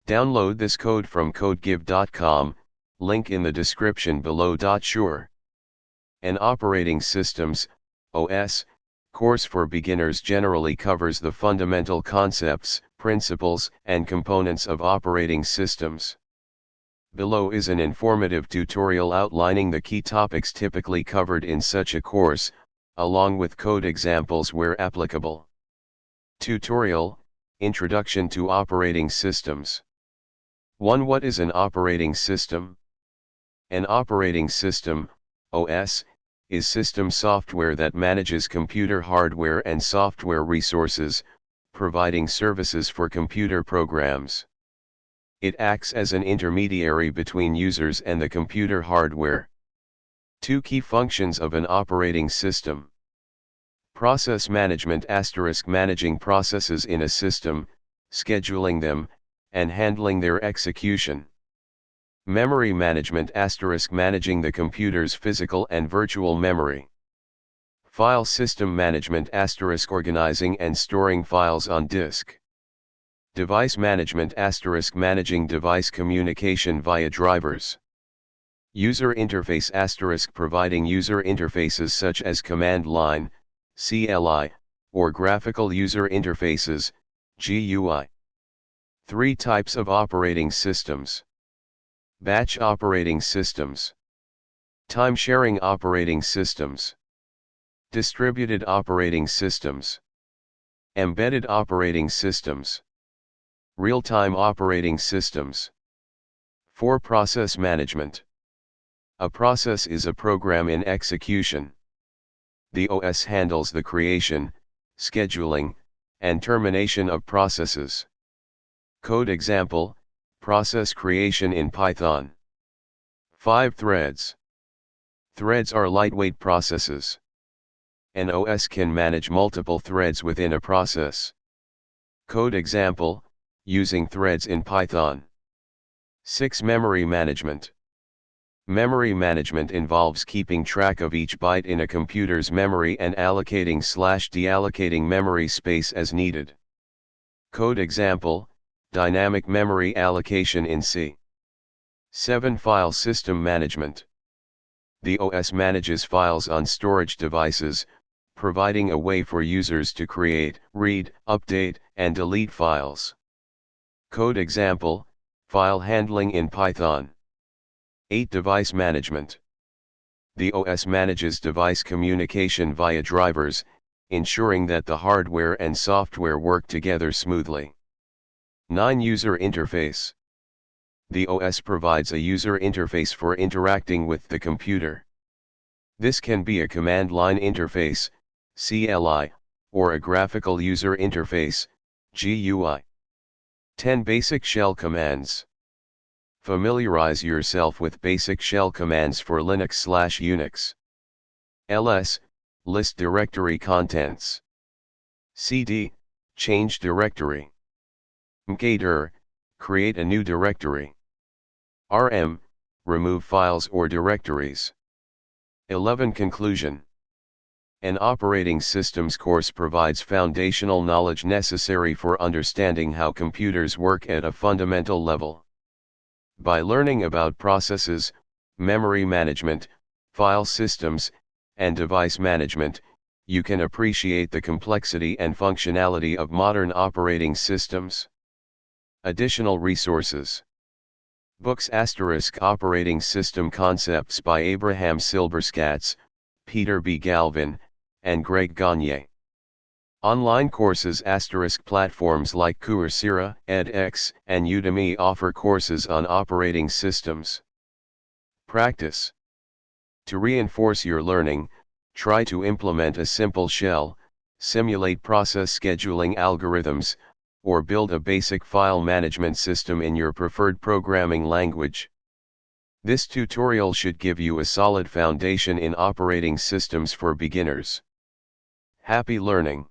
Download this code from codegive.com, link in the description below. Sure. An operating systems, OS, course for beginners generally covers the fundamental concepts, principles, and components of operating systems. Below is an informative tutorial outlining the key topics typically covered in such a course, along with code examples where applicable. Tutorial: Introduction to Operating Systems. 1. What is an operating system? An operating system, OS, is system software that manages computer hardware and software resources, providing services for computer programs. It acts as an intermediary between users and the computer hardware. 2 key functions of an operating system. Process management * managing processes in a system, scheduling them, and handling their execution. Memory management * managing the computer's physical and virtual memory. File system management * organizing and storing files on disk. Device management * managing device communication via drivers. User interface * providing user interfaces such as command line, CLI, or graphical user interfaces, GUI. 3 types of operating systems. Batch operating systems. Time-sharing operating systems. Distributed operating systems. Embedded operating systems. Real-time operating systems. 4. Process management. A process is a program in execution. The OS handles the creation, scheduling, and termination of processes. Code example: process creation in Python. 5. Threads. Threads are lightweight processes. An OS can manage multiple threads within a process. Code example: using threads in Python. 6. Memory management. Memory management involves keeping track of each byte in a computer's memory and allocating/deallocating memory space as needed. Code example: dynamic memory allocation in C. 7. File system management. The OS manages files on storage devices, providing a way for users to create, read, update, and delete files. Code example: file handling in Python. 8. Device management. The OS manages device communication via drivers, ensuring that the hardware and software work together smoothly. 9. User interface. The OS provides a user interface for interacting with the computer. This can be a command line interface, CLI, or a graphical user interface, GUI. 10. Basic shell commands. Familiarize yourself with basic shell commands for Linux/Unix. ls, list directory contents. cd, change directory. mkdir, create a new directory. rm, remove files or directories. 11. Conclusion. An operating systems course provides foundational knowledge necessary for understanding how computers work at a fundamental level. By learning about processes, memory management, file systems, and device management, you can appreciate the complexity and functionality of modern operating systems. Additional resources. Books * Operating System Concepts by Abraham Silberskatz, Peter B. Galvin, and Greg Gagne. Online courses * platforms like Coursera, edX, and Udemy offer courses on operating systems. Practice. To reinforce your learning, try to implement a simple shell, simulate process scheduling algorithms, or build a basic file management system in your preferred programming language. This tutorial should give you a solid foundation in operating systems for beginners. Happy learning!